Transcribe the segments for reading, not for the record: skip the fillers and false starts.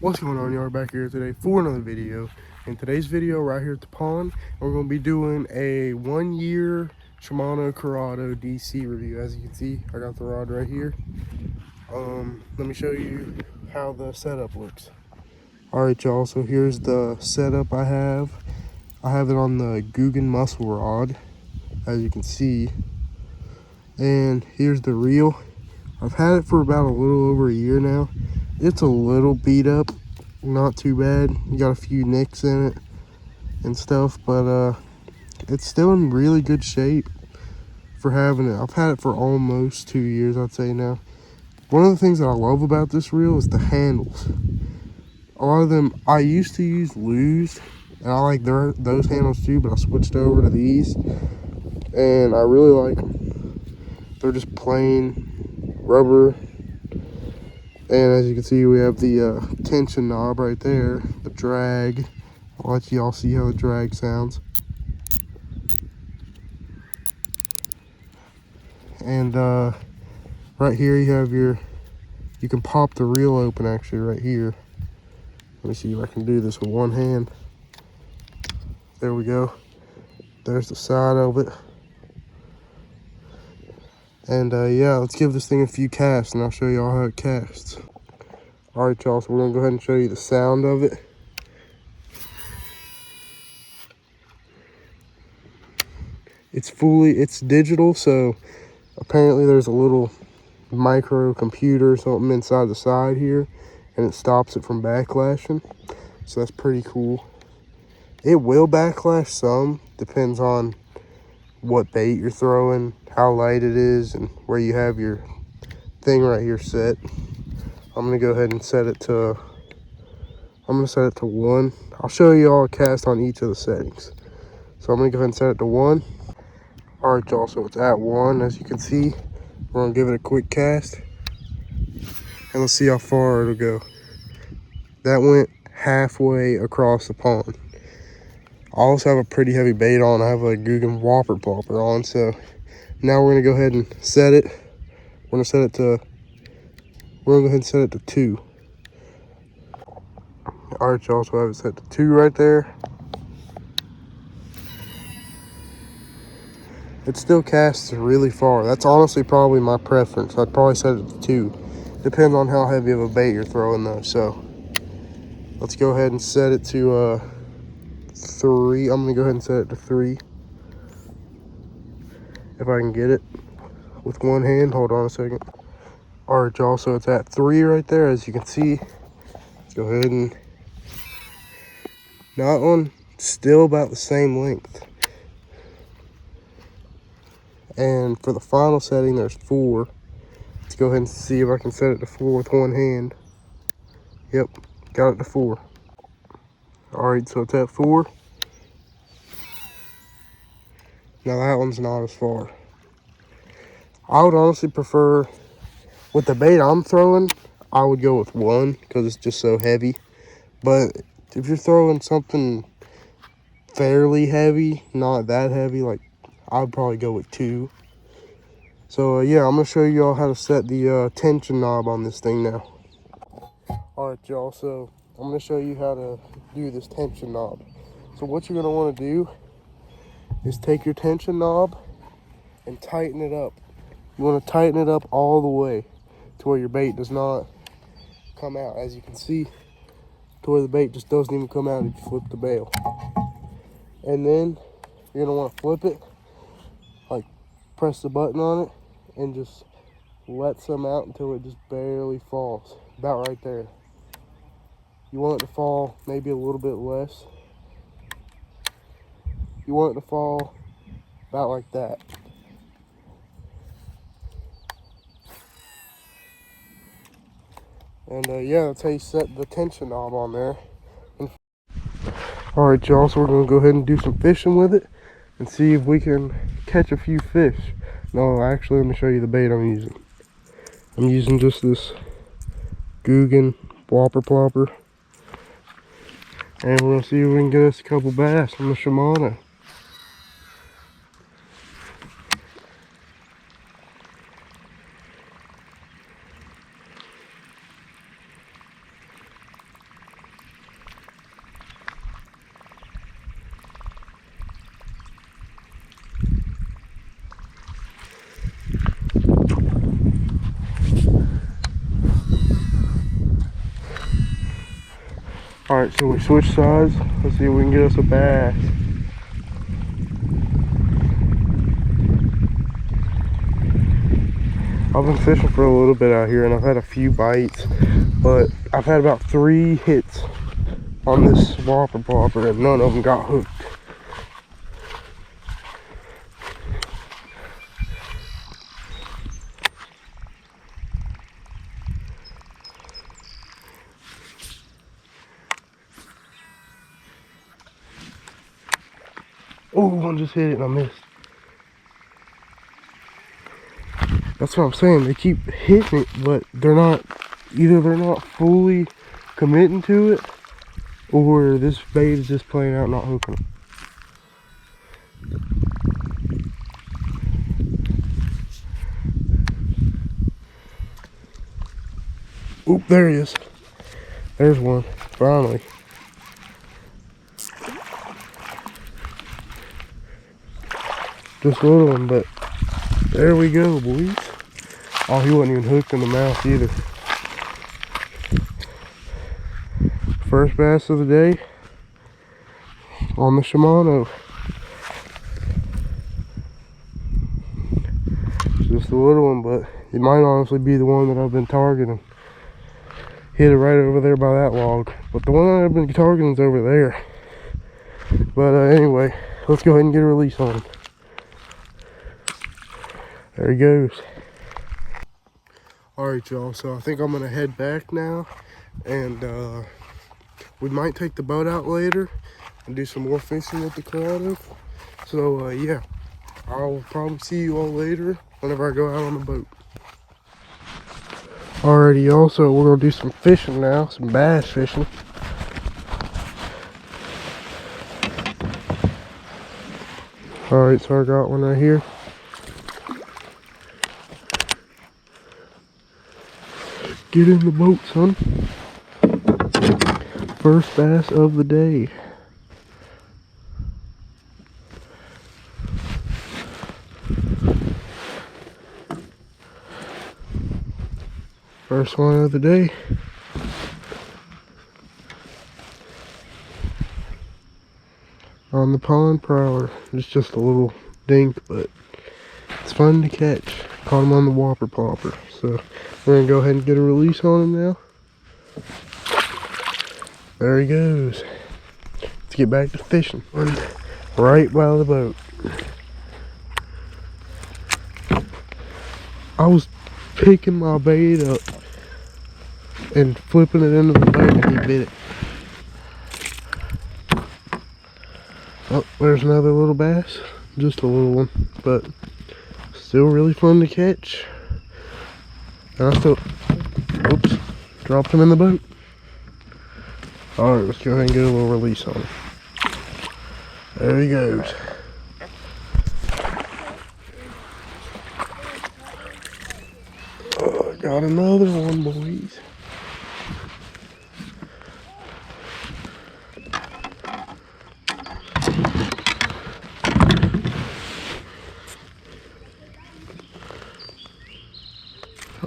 What's going on, y'all? Back here today for another video. In today's video, right here at the pond, we're going to be doing a 1 year Shimano Curado DC review. As you can see, I got the rod right here. Let me show you how the setup looks. Alright, y'all, so here's the setup I have. I have it on the Guggen muscle rod, as you can see. And here's the reel. I've had it for about a little over a year now. It's a little beat up, not too bad. You got a few nicks in it and stuff, but it's still in really good shape for having it. I've had it for almost 2 years, I'd say now. One of the things that I love about this reel is the handles. A lot of them, I used to use Lew's, and I like those handles too, but I switched over to these, and I really like them. They're just plain rubber. And as you can see, we have the tension knob right there, the drag. I'll let y'all see how the drag sounds. And right here you have you can pop the reel open actually right here. Let me see if I can do this with one hand. There we go. There's the side of it. And yeah, let's give this thing a few casts and I'll show y'all how it casts. Alright, y'all, so we're gonna go ahead and show you the sound of it. It's digital, so apparently there's a little micro computer or something inside the side here, and it stops it from backlashing. So that's pretty cool. It will backlash some, depends on what bait you're throwing, how light it is, and where you have your thing right here set. I'm gonna go ahead and set it to 1. I'll show you all a cast on each of the settings. So I'm gonna go ahead and set it to 1. Alright, y'all, so it's at 1, as you can see. We're gonna give it a quick cast, and let's see how far it'll go. That went halfway across the pond. I also have a pretty heavy bait on. I have a Guggen Whopper Plopper on, so now we're gonna go ahead and set it. We're gonna go ahead and set it to 2. Alright, y'all, so I have it set to 2 right there. It still casts really far. That's honestly probably my preference. I'd probably set it to 2. Depends on how heavy of a bait you're throwing though. So let's go ahead and set it to 3. I'm gonna go ahead and set it to 3. If I can get it with one hand. Hold on a second. Alright, y'all, so it's at 3 right there, as you can see. Let's go ahead and that one still about the same length. And for the final setting, there's 4. Let's go ahead and see if I can set it to 4 with one hand. Yep, got it to 4. Alright, so it's at 4. Now that one's not as far. I would honestly prefer, with the bait I'm throwing, I would go with 1 because it's just so heavy. But if you're throwing something fairly heavy, not that heavy, like, I'd probably go with 2. So yeah, I'm gonna show you all how to set the tension knob on this thing now. Alright, y'all, so I'm gonna show you how to do this tension knob. So what you're gonna want to do is take your tension knob and tighten it up. You want to tighten it up all the way to where your bait does not come out. As you can see, to where the bait just doesn't even come out if you flip the bail. And then you're gonna want to flip it, like press the button on it and just let some out until it just barely falls, about right there. You want it to fall maybe a little bit less. You want it to fall about like that. And yeah, that's how you set the tension knob on there. Alright, y'all, so we're gonna go ahead and do some fishing with it and see if we can catch a few fish. No, actually, let me show you the bait I'm using. I'm using just this Guggen Whopper Plopper. And we're gonna see if we can get us a couple bass on the Shimano. Alright, so we switch sides. Let's see if we can get us a bass. I've been fishing for a little bit out here and I've had a few bites, but I've had about 3 hits on this whopper plopper and none of them got hooked. Oh, one just hit it and I missed. That's what I'm saying. They keep hitting it, but they're not, either they're not fully committing to it, or this bait is just playing out, not hooking it. Oop, there he is. There's one, finally. Just a little one, but there we go, boys. Oh, he wasn't even hooked in the mouth either. First bass of the day on the Shimano. Just a little one, but it might honestly be the one that I've been targeting. Hit it right over there by that log, but the one that I've been targeting is over there. But anyway, let's go ahead and get a release on him. There he goes. Alright, y'all, so I think I'm gonna head back now, and we might take the boat out later and do some more fishing with the curado. So yeah, I'll probably see you all later whenever I go out on the boat. Alrighty, y'all, so we're gonna do some fishing now, some bass fishing. Alright, so I got one right here. Get in the boat, son. First bass of the day. First one of the day. On the pond prowler. It's just a little dink, but it's fun to catch. Caught him on the whopper plopper. So we're gonna go ahead and get a release on him now. There he goes. Let's get back to fishing. Right by the boat. I was picking my bait up and flipping it into the boat and he bit it. Oh, there's another little bass. Just a little one, but still really fun to catch. And I still, oops, dropped him in the boat. Alright, let's go ahead and get a little release on him. There he goes. Oh, I got another one, boys.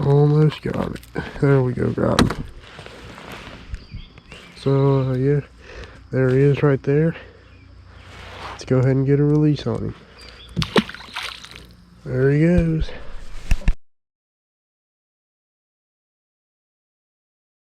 Almost got it. There we go, got it. So yeah, there he is right there. Let's go ahead and get a release on him. There he goes.